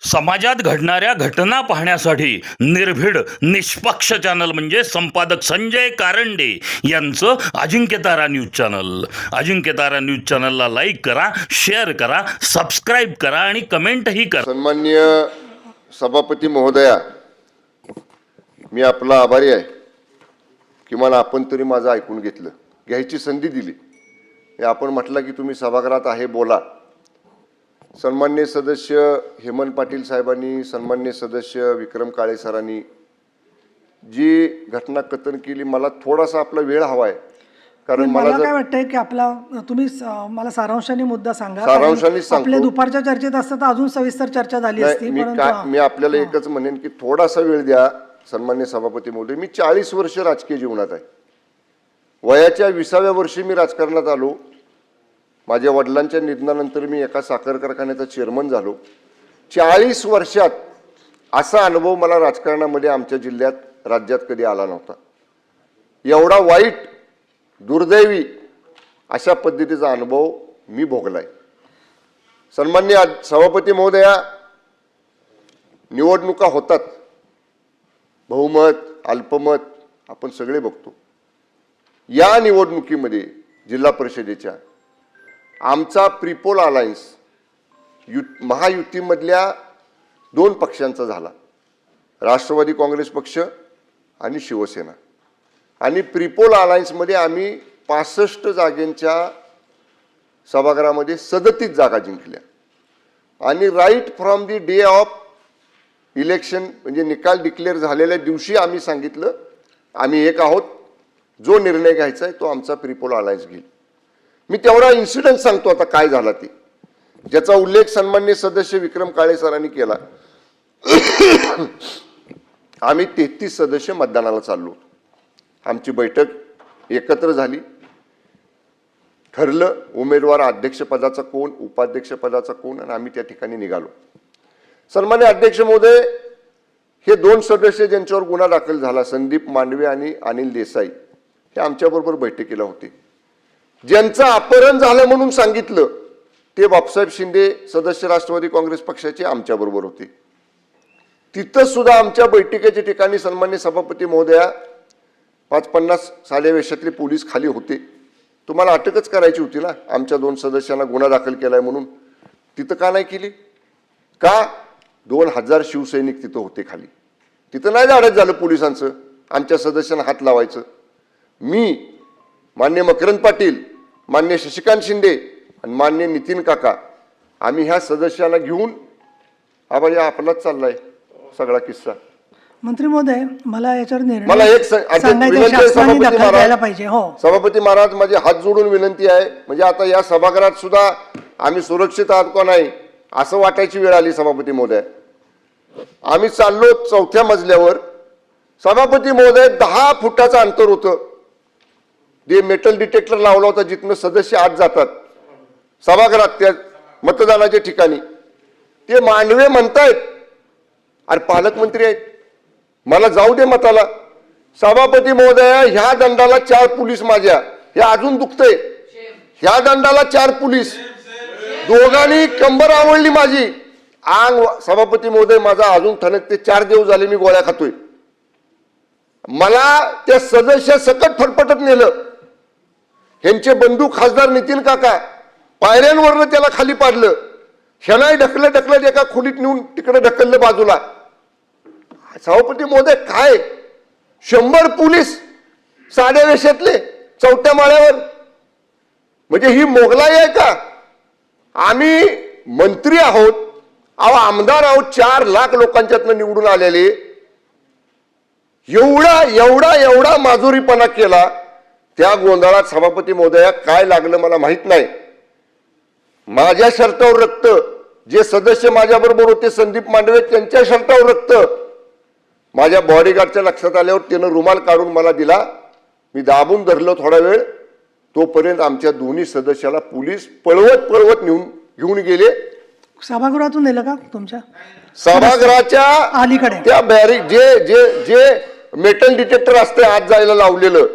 समाजात घडणाऱ्या घटना पाहण्यासाठी निर्भीड निष्पक्ष चॅनल म्हणजे संपादक संजय कारंडे यांचं Ajinkyatara news channel. Ajinkyatara news चॅनलला लाईक करा, शेअर करा, सबस्क्राईब करा आणि कमेंटही करा. सन्माननीय सभापती महोदया, मी आपला आभारी आहे. किमान आपण तरी माझं ऐकून घेतलं, घ्यायची संधी दिली. आपण म्हटलं की तुम्ही सभागृहात आहे, बोला. सन्माननीय सदस्य हेमंत पाटील साहेबांनी, सन्माननीय सदस्य विक्रम काळे सरांनी जी घटना कथन केली, मला थोडासा आपला वेळ हवा आहे. कारण मला काय वाटतंय की आपला तुम्ही मला सारांशाने मुद्दा सांगा. सारांशाने सांगतो. आपल्या दुपारच्या चर्चेत असतं तर अजून सविस्तर चर्चा झाली असती. मी आपल्याला एकच म्हणेन की थोडासा वेळ द्या सन्माननीय सभापती महोदय. मी 40 वर्ष राजकीय जीवनात आहे. वयाच्या 20व्या वर्षी मी राजकारणात आलो. माझ्या वडिलांच्या निधनानंतर मी एका साखर कारखान्याचा चेअरमन झालो. 40 वर्षात असा अनुभव मला राजकारणामध्ये आमच्या जिल्ह्यात, राज्यात कधी आला नव्हता. एवढा वाईट, दुर्दैवी अशा पद्धतीचा अनुभव मी भोगलाय. सन्माननीय सभापती महोदया, निवडणुका होतात, बहुमत, अल्पमत आपण सगळे बघतो. या निवडणुकीमध्ये जिल्हा परिषदेच्या आमचा प्रीपोल अलायन्स महायुतीमधल्या 2 पक्षांचा झाला, राष्ट्रवादी काँग्रेस पक्ष आणि शिवसेना. आणि प्रीपोल अलायन्समध्ये आम्ही 65 जागेंच्या सभागृहामध्ये 37 जागा जिंकल्या. आणि right from the day of election, म्हणजे निकाल डिक्लेअर झालेल्या दिवशी आम्ही सांगितलं आम्ही एक आहोत, जो निर्णय घ्यायचा आहे तो आमचा प्रीपोल अलायन्स घेईल. मी तेवढा इन्सिडेंट सांगतो आता काय झाला ते, ज्याचा उल्लेख सन्माननीय सदस्य विक्रम काळे सरांनी केला. आम्ही 33 सदस्य मतदानाला चाललो. आमची बैठक एकत्र झाली, ठरलं उमेदवार अध्यक्षपदाचा कोण, उपाध्यक्षपदाचा कोण, आणि आम्ही त्या ठिकाणी निघालो. सन्मान्य अध्यक्ष महोदय, हे 2 सदस्य ज्यांच्यावर गुन्हा दाखल झाला, संदीप मांडवे आणि अनिल देसाई, हे आमच्याबरोबर बैठकीला होते. ज्यांचं अपहरण झालं म्हणून सांगितलं ते बापसाहेब शिंदे, सदस्य राष्ट्रवादी काँग्रेस पक्षाचे, आमच्याबरोबर होते. तिथं सुद्धा आमच्या बैठकीच्या ठिकाणी सन्मान्य सभापती महोदया 50 साध्या वेशातले पोलीस खाली होते. तुम्हाला अटकच करायची होती ना, आमच्या 2 सदस्यांना गुन्हा दाखल केलाय म्हणून. तिथं का नाही केली? का? 2000 शिवसैनिक तिथं होते खाली. तिथं नाही धाडस झालं पोलिसांचं आमच्या सदस्यांना हात लावायचं. मी, मान्य मकरंद पाटील, मान्य शशिकांत शिंदे आणि मान्य नितीन काका, आम्ही ह्या सदस्यांना घेऊन या आपलाच चाललाय सगळा किस्सा. मंत्री महोदय, मला याच्यावर मला एक पाहिजे. हो सभापती महाराज, माझे हात जोडून विनंती आहे. म्हणजे आता या सभागृहात सुद्धा आम्ही सुरक्षित आहात का नाही असं वाटायची वेळ आली. सभापती महोदय, आम्ही चाललो 4थ्या मजल्यावर. सभापती महोदय, 10 फुटाचं अंतर होतं. ते मेटल डिटेक्टर लावला होता जिथनं सदस्य आत जातात सभागृहात, त्या मतदानाच्या ठिकाणी. ते मांडवे म्हणतायत अरे पालकमंत्री आहेत, मला जाऊ दे मताला. सभापती महोदया, ह्या दंडाला 4 पोलीस माझ्या, हे अजून दुखतंय. ह्या दंडाला 4 पोलीस, दोघांनी कंबर आवडली माझी. अंग, सभापती महोदय, माझा अजून ठणकते. 4 दिवस झाले मी गोळ्या खातोय. मला त्या सदस्य सकट फटफटत नेलं. ह्यांचे बंधू खासदार नितीन काका पायऱ्यांवरनं त्याला खाली पाडलं. ह्यानाही ढकलत एका खोलीत नेऊन तिकडे ढकललं बाजूला. सभापती महोदय, काय 100 पोलीस साध्या वेशातले 4थ्या माळ्यावर, म्हणजे ही मोगलाई आहे का? आम्ही मंत्री आहोत, आमदार आहोत, 4 लाख लोकांच्यातनं निवडून आलेले. एवढा माजुरीपणा केला. त्या गोंधळात सभापती महोदया काय लागलं मला माहित नाही. माझ्या शर्टावर रक्त, जे सदस्य माझ्याबरोबर होते संदीप मांडवे, त्यांच्या शर्टावर रक्त. माझ्या बॉडीगार्डच्या लक्षात आल्यावर त्यानं रुमाल काढून मला दिला. मी दाबून धरलो थोडा वेळ. तोपर्यंत आमच्या 2 सदस्याला पोलीस पळवत घेऊन गेले. सभागृहातून नेलं का तुमच्या? सभागृहाच्या अलीकडे त्या बॅरिक जे मेटल डिटेक्टर असते आत जायला लावलेलं,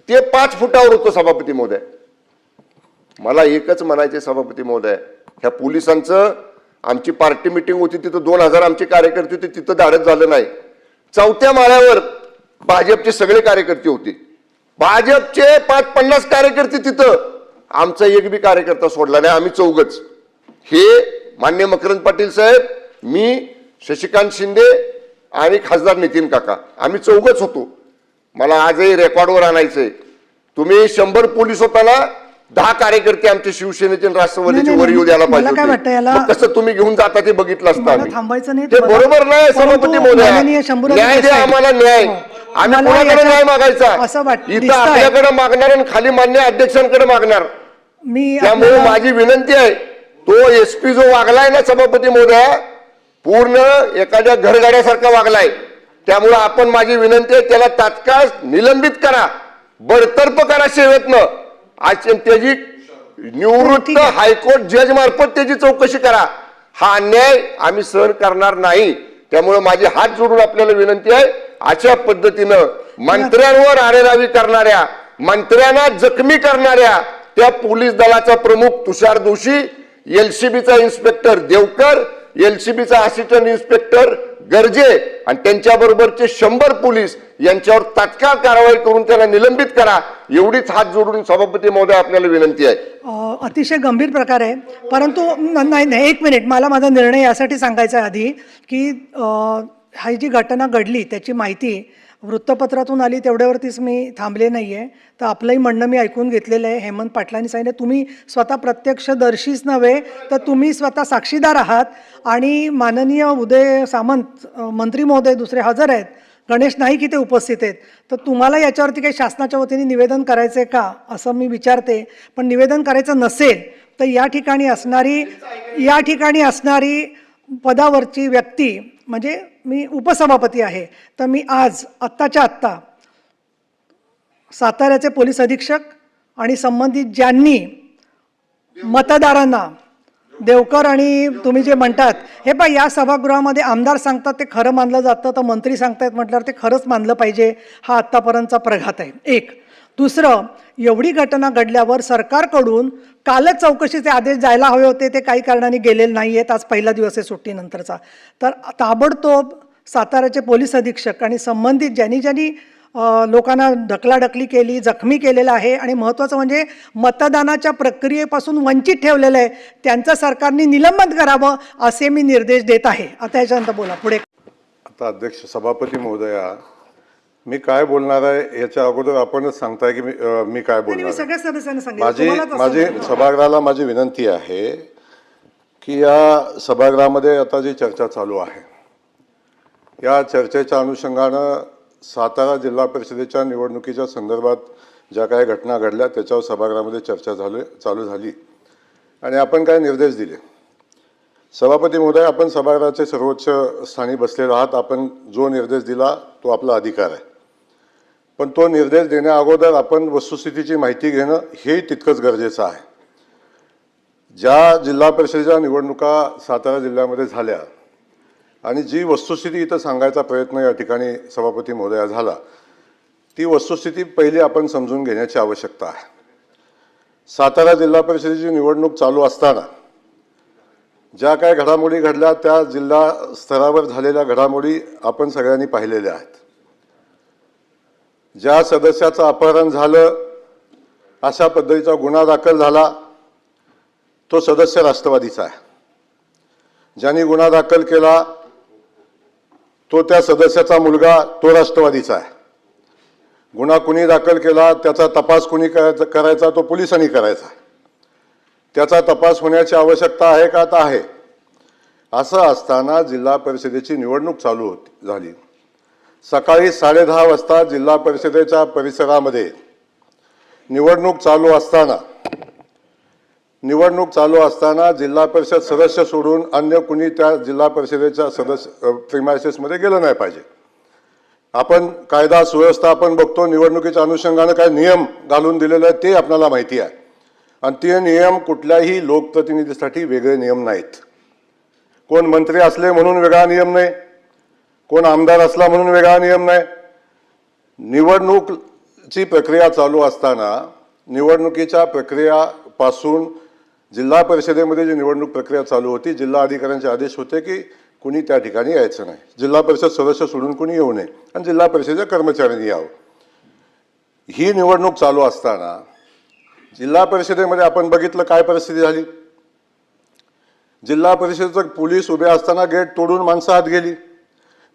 ते 5 फुटावर होतं. सभापती महोदय, मला एकच म्हणायचे सभापती महोदय, ह्या पोलिसांचं आमची पार्टी मिटिंग होती तिथं 2000 आमचे कार्यकर्ते होते, तिथं धाडस झालं नाही. 4थ्या माळ्यावर भाजपचे सगळे कार्यकर्ते होते, भाजपचे 50 कार्यकर्ते तिथं, आमचा एक बी कार्यकर्ता सोडला नाही. आम्ही चौघच, हे मान्य मकरंद पाटील साहेब, मी, शशिकांत शिंदे आणि खासदार नितीन काका, आम्ही चौघच होतो. मला आजही रेकॉर्डवर आणायचंय, तुम्ही 100 पोलीस होताना 10 कार्यकर्ते आमचे शिवसेनेचे आणि राष्ट्रवादीचे वर येऊ द्यायला मला काय वाटतं पाहिजे याला- होते. मग कसं तुम्ही घेऊन जाता ते बघितलं असतं मला आम्ही. थांबायचं नाही, ते मला- बरोबर नाही परंतु सभापती माननीय महोदय, शंभूराज न्याय द्या देसाई, आम्हाला, न्याय. हो. आम्ही मला कोणाकडे याच्यात न्याय मागायचा? असं इथं दिसतंय. आपल्याकडे मागणार आणि खाली मान्य अध्यक्षांकडे मागणार. मी त्यामुळे आपल्याला- माझी विनंती आहे, तो एसपी जो वागलाय ना सभापती महोदय, पूर्ण एखाद्या घरगाड्यासारखा वागलाय. त्यामुळे आपण, माझी विनंती आहे, त्याला तात्काळ निलंबित करा, बडतर्फ करा सेवेतनं. आज त्याची निवृत्त हायकोर्ट जज मार्फत त्याची चौकशी करा. हा अन्याय आम्ही सहन करणार नाही. त्यामुळे माझे हात जोडून आपल्याला विनंती आहे, अशा पद्धतीनं मंत्र्यांवर आरेरावी करणाऱ्या, मंत्र्यांना जखमी करणाऱ्या त्या पोलीस दलाचा प्रमुख तुषार दोशी, एलसीबीचा इन्स्पेक्टर देवकर, एलसीबीचा असिस्टंट इन्स्पेक्टर गर्जे आणि त्यांच्याबरोबरचे 100 पोलीस यांच्यावर तात्काळ कारवाई करून त्याला निलंबित करा, एवढीच हात जोडून सभापती महोदय आपल्याला विनंती आहे. अतिशय गंभीर प्रकार आहे. परंतु नाही, एक मिनिट, मला माझा निर्णय यासाठी सांगायचा आहे आधी की ही जी घटना घडली त्याची माहिती वृत्तपत्रातून आली, तेवढ्यावरतीच मी थांबले नाही आहे. तर आपलंही म्हणणं मी ऐकून घेतलेलं आहे. हेमंत पाटलांनी सांगितलं, तुम्ही स्वतः प्रत्यक्षदर्शीच नव्हे तर तुम्ही स्वतः साक्षीदार आहात. आणि माननीय उदय सामंत मंत्री महोदय दुसरे हजर आहेत, गणेश नाईक इथे उपस्थित आहेत. तर तुम्हाला याच्यावरती काही शासनाच्या वतीने निवेदन करायचं आहे का असं मी विचारते. पण निवेदन करायचं नसेल तर या ठिकाणी असणारी पदावरची व्यक्ती, म्हणजे मी उपसभापती आहे, तर मी आज आत्ताच्या आत्ता साताऱ्याचे पोलीस अधीक्षक आणि संबंधित ज्यांनी मतदारांना, देवकर आणि तुम्ही जे म्हणतात, हे पहा, या सभागृहामध्ये आमदार सांगतात ते खरं मानलं जातं, तर मंत्री सांगतायत म्हटल्यावर ते खरंच मानलं पाहिजे. हा आत्तापर्यंतचा प्रघात आहे. एक. दुसरं, एवढी घटना घडल्यावर सरकारकडून कालच चौकशीचे आदेश जायला हवे होते, ते काही कारणाने गेलेले नाही आहेत. आज पहिला दिवस आहे सुट्टीनंतरचा. तर ताबडतोब साताऱ्याचे पोलीस अधीक्षक आणि संबंधित ज्यांनी लोकांना ढकलाढकली केली, जखमी केलेलं आहे आणि महत्त्वाचं म्हणजे मतदानाच्या प्रक्रियेपासून वंचित ठेवलेलं आहे, त्यांचं सरकारने निलंबन करावं असे मी निर्देश देत आहे. आता याच्यानंतर बोला पुढे. आता अध्यक्ष सभापती महोदया, मी काय बोलणार आहे याच्या अगोदर आपणच सांगताय की मी काय बोलणार आहे. सगळ्या सदस्यांना सांगितलं. माझी सभागृहाला माझी विनंती आहे की या सभागृहामध्ये आता जी चर्चा चालू आहे, या चर्चेच्या अनुषंगानं सातारा जिल्हा परिषदेच्या निवडणुकीच्या संदर्भात ज्या काही घटना घडल्या त्याच्यावर सभागृहामध्ये चर्चा चालू झाली आणि आपण काय निर्देश दिले. सभापती महोदय, आपण सभागृहाचे सर्वोच्च स्थानी बसलेलो आहात. आपण जो निर्देश दिला तो आपला अधिकार आहे. पण तो निर्देश देण्या अगोदर आपण वस्तुस्थितीची माहिती घेणं हे तितकंच गरजेचं आहे. ज्या जिल्हा परिषदेच्या निवडणुका सातारा जिल्ह्यामध्ये झाल्या आणि जी वस्तुस्थिती इथं सांगायचा प्रयत्न या ठिकाणी सभापती महोदया झाला, ती वस्तुस्थिती पहिली आपण समजून घेण्याची आवश्यकता आहे. सातारा जिल्हा परिषदेची निवडणूक चालू असताना ज्या काही घडामोडी घडल्या त्या जिल्हा स्तरावर झालेल्या घडामोडी आपण सगळ्यांनी पाहिलेल्या आहेत. ज्या सदस्याचं अपहरण झालं, अशा पद्धतीचा गुन्हा दाखल झाला, तो सदस्य राष्ट्रवादीचा आहे. ज्यांनी गुन्हा दाखल केला तो त्या सदस्याचा मुलगा, तो राष्ट्रवादीचा आहे. गुन्हा कुणी दाखल केला त्याचा तपास कुणी करायचा, तो पोलिसांनी करायचा. त्याचा तपास होण्याची आवश्यकता आहे का? आता आहे. असं असताना जिल्हा परिषदेची निवडणूक चालू झाली. सकाळी 10:30 वाजता जिल्हा परिषदेच्या परिसरामध्ये निवडणूक चालू असताना जिल्हा परिषद सदस्य सोडून अन्य कुणी त्या जिल्हा परिषदेच्या सदस्य प्रिमायसेसमध्ये गेलं नाही पाहिजे. आपण कायदा सुव्यवस्था आपण बघतो, निवडणुकीच्या अनुषंगानं काय नियम घालून दिलेले आहेत ते आपल्याला माहिती आहे. आणि ते नियम कुठल्याही लोकप्रतिनिधीसाठी वेगळे नियम नाहीत. कोण मंत्री असले म्हणून वेगळा नियम नाही, कोण आमदार असला म्हणून वेगळा नियम नाही. निवडणुकीची प्रक्रिया चालू असताना निवडणुकीच्या प्रक्रियापासून जिल्हा परिषदेमध्ये जी निवडणूक प्रक्रिया चालू होती, जिल्हा अधिकाऱ्यांचे आदेश होते की कुणी त्या ठिकाणी यायचं नाही, जिल्हा परिषद सदस्य सोडून कुणी येऊ नये आणि जिल्हा परिषदेच्या कर्मचाऱ्यांनी यावं. ही निवडणूक चालू असताना जिल्हा परिषदेमध्ये आपण बघितलं काय परिस्थिती झाली. जिल्हा परिषदेचं पोलीस उभे असताना गेट तोडून माणसं आत गेली.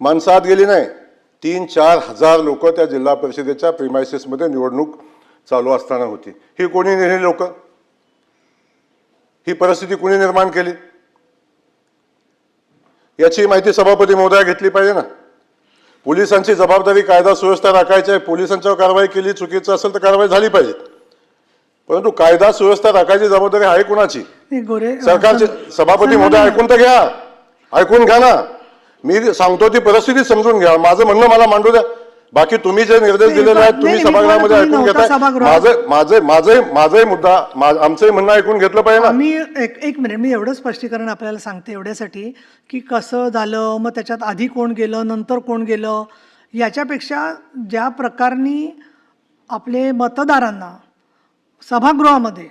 माणसं आत गेली नाही, 3-4 हजार लोक त्या जिल्हा परिषदेच्या प्रिमायसेसमध्ये निवडणूक चालू असताना होती. ही कोणी नेली लोक? ही परिस्थिती कोणी निर्माण केली? याची माहिती सभापती महोदया घेतली पाहिजे ना. पोलिसांची जबाबदारी कायदा सुव्यवस्था राखायची आहे. पोलिसांच्यावर कारवाई केली, चुकीचं असेल तर कारवाई झाली पाहिजे, परंतु कायदा सुव्यवस्था राखायची जबाबदारी आहे कुणाची? गोरे सरकारचे सभापती महोदय ऐकून तर घ्या, ऐकून घ्या ना. मी सांगतो ती परिस्थिती समजून घ्या. माझं म्हणणं मला मांडू द्या. बाकी तुम्ही जे निर्देश दिलेले आहेत तुम्ही सभागृहामध्ये ऐकून घेताय. माझाही मुद्दा आमचंही म्हणणं ऐकून घेतलं पाहिजे ना. मी एक मिनिट, मी एवढं स्पष्टीकरण आपल्याला सांगते एवढ्यासाठी की कसं झालं, मग त्याच्यात आधी कोण गेलं नंतर कोण गेलं, याच्यापेक्षा ज्या प्रकाराने आपले मतदारांना सभागृहामध्ये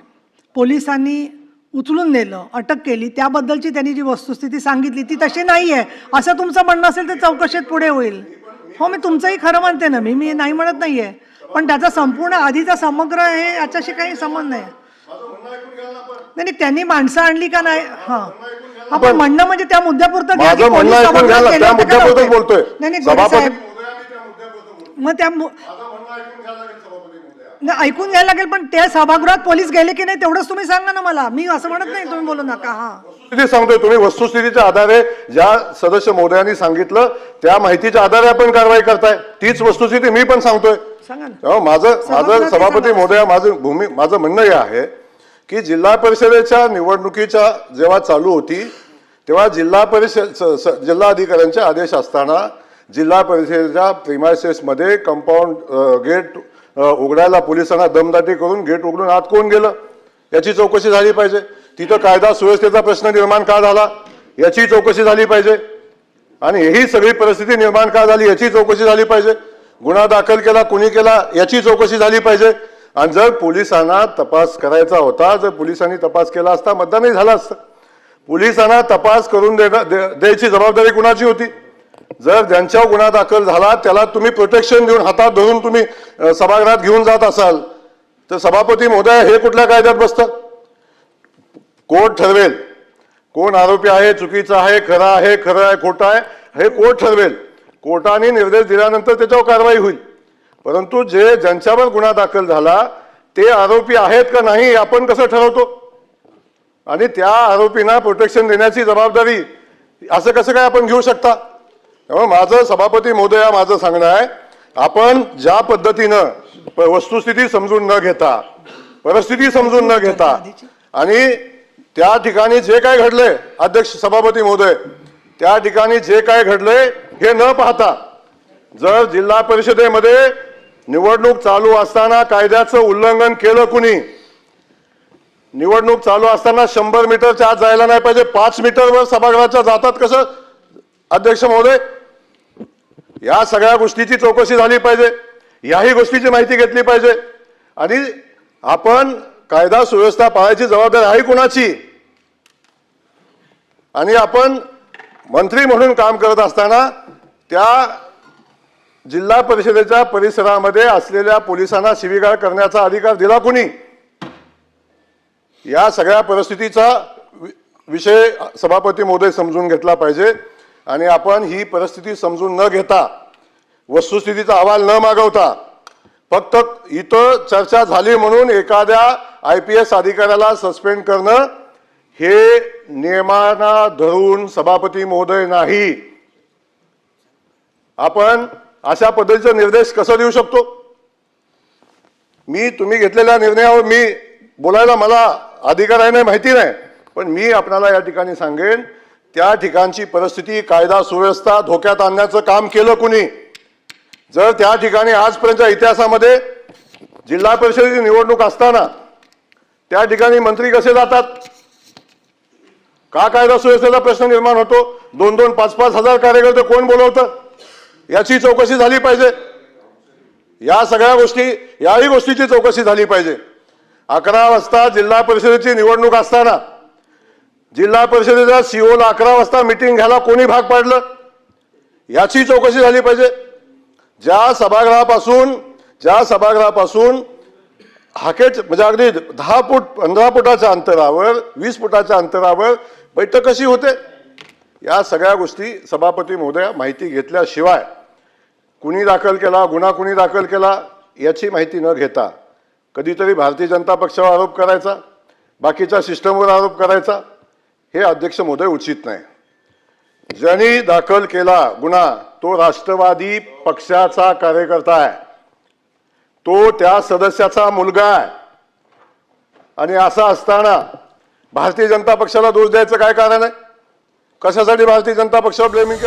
पोलिसांनी उचलून नेलं, अटक केली, त्याबद्दलची त्यांनी जी वस्तुस्थिती सांगितली ती तशी नाही आहे असं तुमचं म्हणणं असेल तर चौकशीत पुढे होईल. हो, मी तुमचंही खरं मानते ना, मी नाही म्हणत नाही आहे, पण त्याचा संपूर्ण आधीचा समग्र हे याच्याशी काही संबंध नाही. नाही त्यांनी माणसं आणली का नाही, हां आपण म्हणणं म्हणजे त्या मुद्द्यापुरतं घ्या की पोलीस सभागृहात गेले होते का नव्हते? नाही गोरे साहेब, मग त्या ऐकून घ्यायला लागेल, पण त्या सभागृहात पोलीस गेले की नाही तेवढंच तुम्ही सांगा ना मला. मी असं म्हणत नाही, तुम्ही बोलू नका. हा सांगतोय तुम्ही वस्तुस्थितीच्या आधारे ज्या सदस्य महोदयांनी सांगितलं त्या माहितीच्या आधारे आपण कारवाई करताय. तीच वस्तुस्थिती मी पण सांगतोय. माझं सभापती महोदया माझं म्हणणं हे आहे की जिल्हा परिषदेच्या निवडणुकीच्या जेव्हा चालू होती तेव्हा जिल्हा अधिकाऱ्यांचे आदेश असताना जिल्हा परिषदेच्या प्रिमायसेसमध्ये कंपाऊंड गेट उघडायला पोलिसांना दमदाटी करून गेट उघडून आत कोण गेलं याची चौकशी झाली पाहिजे. तिथं कायदा सुव्यवस्थेचा प्रश्न निर्माण का झाला याची चौकशी झाली पाहिजे. आणि ही सगळी परिस्थिती निर्माण का झाली याची चौकशी झाली पाहिजे. गुन्हा दाखल केला कुणी केला याची चौकशी झाली पाहिजे. आणि जर पोलिसांना तपास करायचा होता, जर पोलिसांनी तपास केला असता मतदानही झालं असतं. पोलिसांना तपास करून द्यायची जबाबदारी कुणाची होती? जर ज्यांच्यावर गुन्हा दाखल झाला त्याला तुम्ही प्रोटेक्शन देऊन हातात धरून तुम्ही सभागृहात घेऊन जात असाल तर सभापती महोदय हे कुठल्या कायद्यात बसतं? कोर्ट ठरवेल कोण आरोपी आहे, चुकीचा आहे, खरं आहे, खोटं आहे, हे कोर्ट ठरवेल. कोर्टाने निर्देश दिल्यानंतर त्याच्यावर कारवाई होईल. परंतु ज्यांच्यावर गुन्हा दाखल झाला ते आरोपी आहेत का नाही आपण कसं ठरवतो? आणि त्या आरोपींना प्रोटेक्शन देण्याची जबाबदारी असं कसं काय आपण घेऊ शकता? त्यामुळे माझं सभापती महोदया माझं सांगणं आहे, आपण ज्या पद्धतीनं वस्तुस्थिती समजून न घेता, परिस्थिती समजून न घेता आणि त्या ठिकाणी जे काय घडलंय, अध्यक्ष सभापती महोदय, त्या ठिकाणी जे काय घडलंय हे न पाहता जर जिल्हा परिषदेमध्ये निवडणूक चालू असताना कायद्याचं उल्लंघन केलं कुणी, निवडणूक चालू असताना 100 मीटरच्या आत जायला नाही पाहिजे, 5 मीटरवर सभागृहाच्या जातात कसं अध्यक्ष महोदय? या सगळ्या गोष्टीची चौकशी झाली पाहिजे. याही गोष्टीची माहिती घेतली पाहिजे. आणि आपण कायदा सुव्यवस्था पाळायची जबाबदारी आहे कुणाची? आणि आपण मंत्री म्हणून काम करत असताना त्या जिल्हा परिषदेच्या परिसरामध्ये असलेल्या पोलिसांना शिवीगाळ करण्याचा अधिकार दिला कुणी? या सगळ्या परिस्थितीचा विषय सभापती महोदय समजून घेतला पाहिजे. आणि आपण ही परिस्थिती समजून न घेता, वस्तुस्थितीचा अहवाल न मागवता, फक्त इथं चर्चा झाली म्हणून एखाद्या IPS अधिकाऱ्याला सस्पेंड करणं हे नियमांना धरून सभापती महोदय नाही. आपण अशा पद्धतीचा निर्देश कसा देऊ शकतो? तुम्ही घेतलेल्या निर्णयावर मी बोलायला मला अधिकार आहे नाही माहिती नाही, पण मी आपल्याला या ठिकाणी सांगेन त्या ठिकाणची परिस्थिती, कायदा सुव्यवस्था धोक्यात आणण्याचं काम केलं कुणी? जर त्या ठिकाणी आजपर्यंतच्या इतिहासामध्ये जिल्हा परिषदेची निवडणूक असताना त्या ठिकाणी मंत्री कसे जातात? का कायदा सुव्यवस्थेचा प्रश्न निर्माण होतो? 2-2, 5-5 हजार कार्यकर्ते कोण बोलवतं? याची चौकशी झाली पाहिजे. या सगळ्या गोष्टी, याही गोष्टीची चौकशी झाली पाहिजे. 11 वाजता जिल्हा परिषदेची निवडणूक असताना जिल्हा परिषदेच्या सीओला 11 वाजता मिटिंग घ्यायला कोणी भाग पाडलं, याची चौकशी झाली पाहिजे. ज्या सभागृहापासून हाकेट म्हणजे अगदी 10 फूट 15 फुटाच्या अंतरावर 20 फुटाच्या अंतरावर बैठक कशी होते, या सगळ्या गोष्टी सभापती महोदया माहिती घेतल्याशिवाय कुणी दाखल केला, गुन्हा कुणी दाखल केला याची माहिती न घेता कधीतरी भारतीय जनता पक्षावर आरोप करायचा, बाकीच्या सिस्टमवर आरोप करायचा, हे अध्यक्ष महोदय उचित नाही. ज्यांनी दाखल केला गुन्हा तो राष्ट्रवादी पक्षाचा कार्यकर्ता आहे, तो त्या सदस्याचा मुलगा आहे. आणि असं असताना भारतीय जनता पक्षाला दोष द्यायचं काय कारण आहे? कशासाठी भारतीय जनता पक्षावर ब्लेमिंग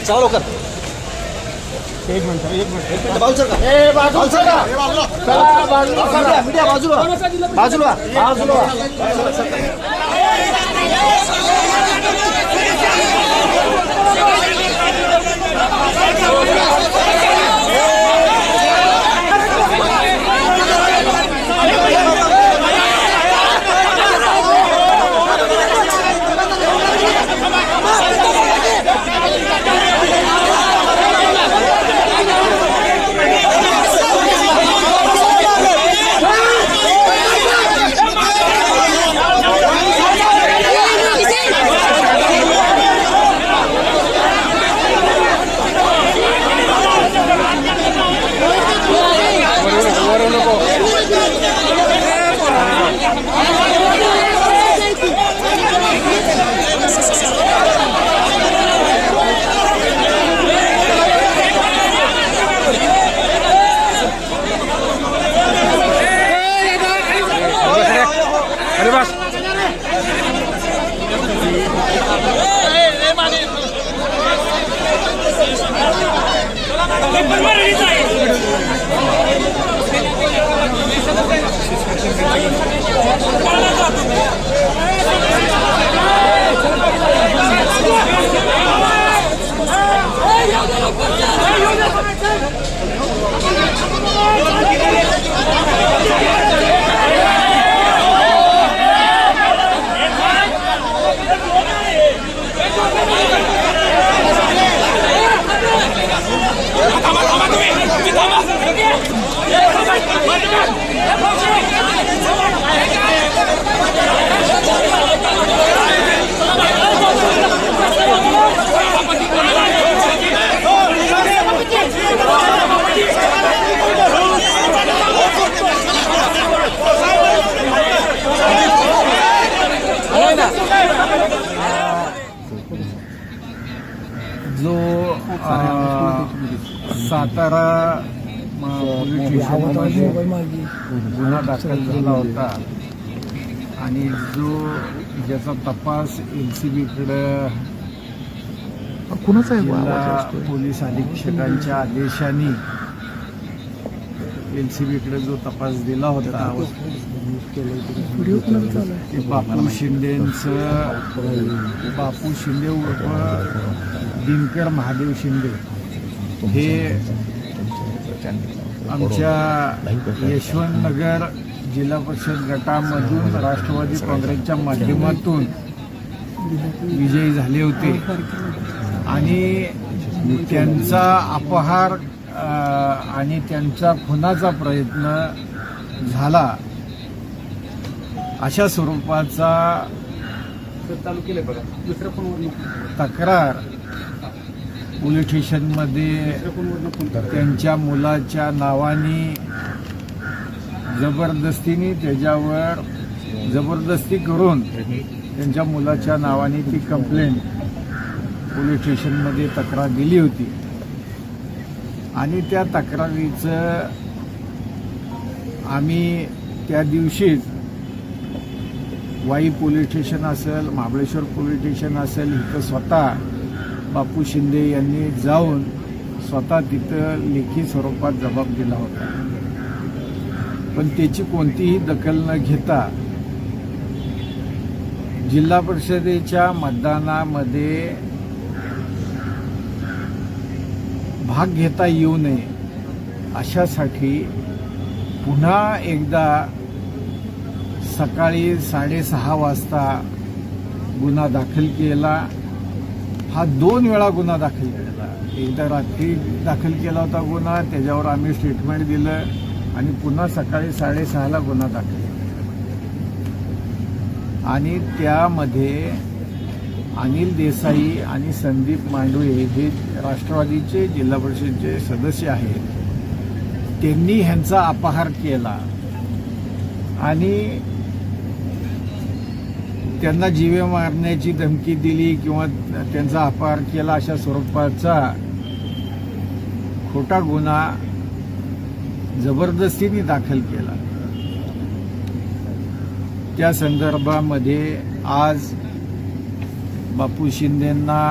चालू कर. एक मिनिट बाजूला जो सातारा पोलीस स्टेशनमध्ये गुन्हा दाखल झाला होता आणि ज्याचा तपास LCBकडे जिल्हा पोलीस अधीक्षकांच्या आदेशाने LCBकडे जो तपास दिला होता ते बापू शिंदे उर्फ दिनकर महादेव शिंदे हे आमच्या यशवंतनगर जिल्हा परिषद गटामधून राष्ट्रवादी काँग्रेसच्या माध्यमातून विजयी झाले होते आणि त्यांचा अपहार आणि त्यांचा खुनाचा प्रयत्न झाला अशा स्वरूपाचा तक्रार पोलीस स्टेशनमध्ये त्यांच्या मुलाच्या नावाने जबरदस्तीने त्याच्यावर जबरदस्ती करून त्यांच्या मुलाच्या नावाने ती कंप्लेंट पोलीस स्टेशनमध्ये तक्रार दिली होती आणि त्या तक्रारीचं आम्ही त्या दिवशीच वाई पोलीस स्टेशन असेल, महाबळेश्वर पोलीस स्टेशन असेल, इथं स्वतः बापू शिंदे यांनी जाऊन स्वतः तिथं लेखी स्वरूपात जबाब दिला होता. पण त्याची कोणतीही दखल न घेता जिल्हा परिषदेच्या मतदानामध्ये भाग घेता येऊ नये अशासाठी पुन्हा एकदा सकाळी 6:30 वाजता गुन्हा दाखल केला. हा 2 वेळा गुन्हा दाखल केला. एकदा रात्री दाखल केला होता गुन्हा, त्याच्यावर आम्ही स्टेटमेंट दिलं आणि पुन्हा सकाळी 6:30ला गुन्हा दाखल केला. आणि त्यामध्ये अनिल देसाई आणि संदीप मांडवे हे राष्ट्रवादीचे जिल्हा परिषदेचे सदस्य आहेत. त्यांनी ह्यांचा अपहार केला आणि त्यांना जीवे मारण्याची धमकी दिली किंवा त्यांचा अपहार केला अशा स्वरूपाचा खोटा गुन्हा जबरदस्तीने दाखल केला. त्या संदर्भामध्ये आज बापू शिंदेंना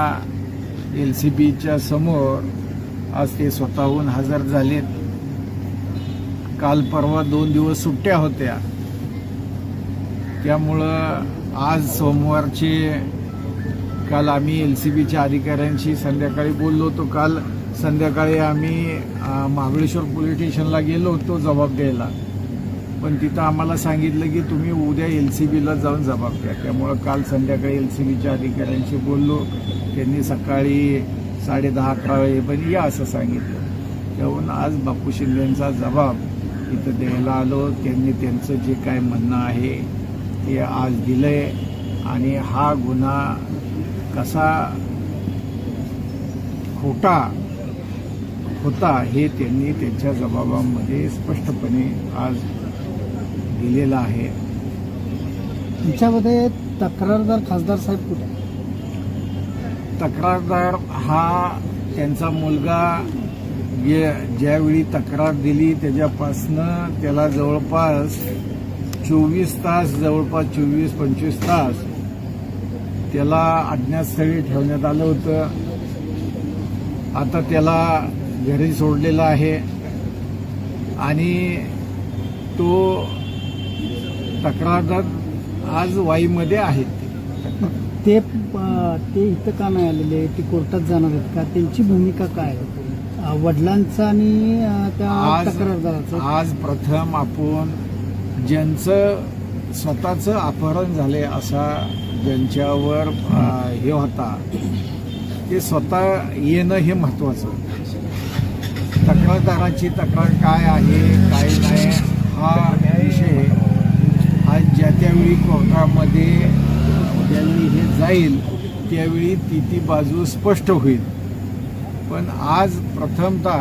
LCBच्या समोर आज ते स्वतःहून हजर झालेत. काल परवा 2 दिवस सुट्ट्या होत्या, त्यामुळं आज सोमवारचे काल आम्ही LCBच्या अधिकाऱ्यांशी संध्याकाळी बोललो होतो. काल संध्याकाळी आम्ही महाबळेश्वर पोलीस स्टेशनला गेलो होतो जबाब द्यायला, पण तिथं आम्हाला सांगितलं की तुम्ही उद्या LCBला जाऊन जबाब द्या. त्यामुळं काल संध्याकाळी LCBच्या अधिकाऱ्यांशी बोललो. त्यांनी सकाळी 10:30-11 वाजेपर्यंत या असं सांगितलं. त्याहून आज बापू शिंदेंचा जबाब इथं द्यायला आलो. त्यांनी त्यांचं जे काय म्हणणं आहे ते आज दिलंय आणि हा गुन्हा कसा खोटा होता हे त्यांनी त्यांच्या जबाबामध्ये स्पष्टपणे आज दिलेलं आहे. तुमच्यामध्ये तक्रारदार खासदार साहेब कुठे? तक्रारदार हा त्यांचा मुलगा ज्यावेळी तक्रार दिली त्याच्यापासनं त्याला जवळपास 24 तास, जवळपास 24-25 तास त्याला अज्ञातस्थळी ठेवण्यात आलं होतं. आता त्याला घरी सोडलेलं आहे आणि तो तक्रारदार आज वाईमध्ये आहेत. ते इथं का नाही आलेले? ते कोर्टात जाणार आहेत का? त्यांची भूमिका काय आहे? वडिलांचा आणि त्या तक्रारदाराचं आज प्रथम आपण ज्यांचं स्वतःचं अपहरण झाले असा ज्यांच्यावर हे होता ते स्वतः येणं हे महत्वाचं. तक्रारदाराची तक्रार काय आहे काय नाही हा विषय आज ज्या त्यावेळी कोर्टामध्ये ज्यावेळी हे जाईल त्यावेळी ती बाजू स्पष्ट होईल. पण आज प्रथमतः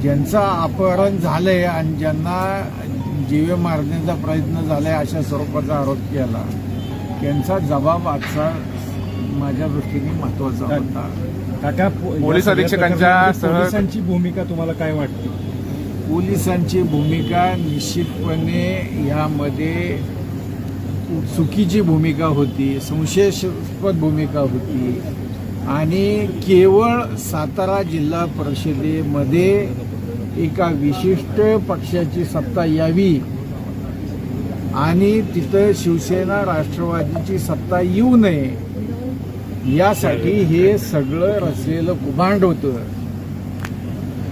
ज्यांचं अपहरण झालंय आणि ज्यांना जीवे मारण्याचा प्रयत्न झालाय अशा स्वरूपाचा आरोप केला त्यांचा जबाब आजचा माझ्या दृष्टीने महत्वाचा होता. काका, पोलीस पोलिसांची भूमिका तुम्हाला काय वाटते? पोलिसांची भूमिका निश्चितपणे यामध्ये चुकीची भूमिका होती, संशयास्पद भूमिका होती आणि केवळ सातारा जिल्हा परिषदेमध्ये एका विशिष्ट पक्षाची सत्ता यावी आणि तिथं शिवसेना राष्ट्रवादीची सत्ता येऊ नये यासाठी हे सगळं रचलेलं कुभांड होतं.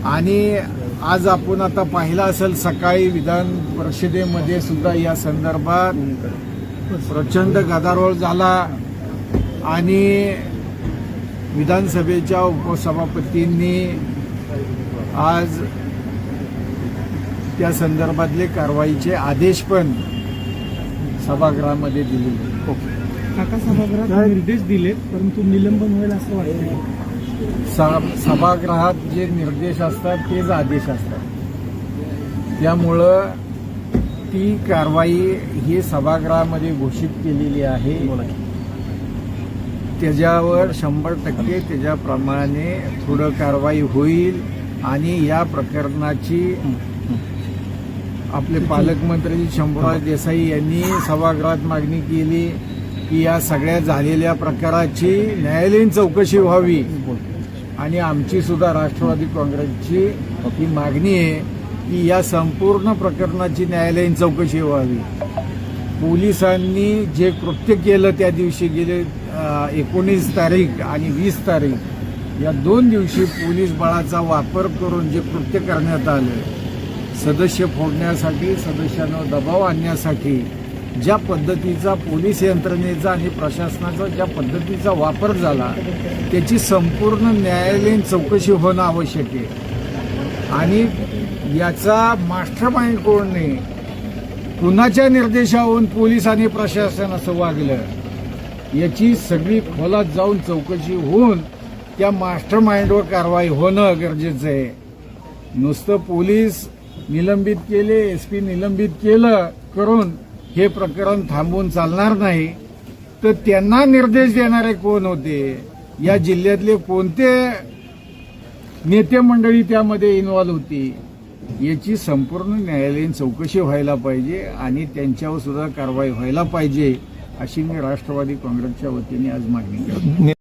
आणि आज आपण आता पाहिलं असेल सकाळी विधान परिषदेमध्ये सुद्धा या संदर्भात प्रचंड गदारोळ झाला आणि विधानसभेच्या उपसभापतींनी आज त्या संदर्भातले कारवाईचे आदेश पण सभागृहामध्ये दिले. काका, सभागृहात निर्देश दिलेत परंतु निलंबन होईल असं वाटतं. सभागृहात जे निर्देश असतात तेच आदेश असतात. त्यामुळं ती कारवाई ही सभागृहामध्ये घोषित केलेली आहे. त्याच्यावर 100% त्याच्याप्रमाणे थोडं कारवाई होईल आणि या प्रकरणाची आपले पालकमंत्री शंभूराज देसाई यांनी सभागृहात मागणी केली की या सगळ्या झालेल्या प्रकाराची न्यायालयीन चौकशी व्हावी आणि आमची सुद्धा राष्ट्रवादी काँग्रेसची ही मागणी आहे की या संपूर्ण प्रकरणाची न्यायालयीन चौकशी व्हावी. पोलिसांनी जे कृत्य केलं त्या दिवशी गेले 19 तारीख आणि 20 तारीख या 2 दिवशी पोलीस बळाचा वापर करून जे कृत्य करण्यात आलं, सदस्य फोडण्यासाठी, सदस्यांवर दबाव आणण्यासाठी ज्या पद्धतीचा पोलीस यंत्रणेचा आणि प्रशासनाचा ज्या पद्धतीचा वापर झाला त्याची संपूर्ण न्यायालयीन चौकशी होणं आवश्यक आहे. आणि याचा मास्टर माइंड कोणने, कुणाच्या निर्देशावरून पोलीस आणि प्रशासन असं वागलं याची सगळी खोलात जाऊन चौकशी होऊन त्या मास्टर माइंडवर कारवाई होणं गरजेचं आहे. नुसतं पोलीस निलंबित केले, SP निलंबित केलं करून हे प्रकरण थांबवून चालणार नाही. तर त्यांना निर्देश देणारे कोण होते, या जिल्ह्यातले कोणते नेते मंडळी त्यामध्ये इन्व्हॉल्व होती याची संपूर्ण न्यायालयीन चौकशी व्हायला पाहिजे आणि त्यांच्यावर सुद्धा कारवाई व्हायला पाहिजे अशी मी राष्ट्रवादी काँग्रेसच्या वतीने आज मागणी करतो.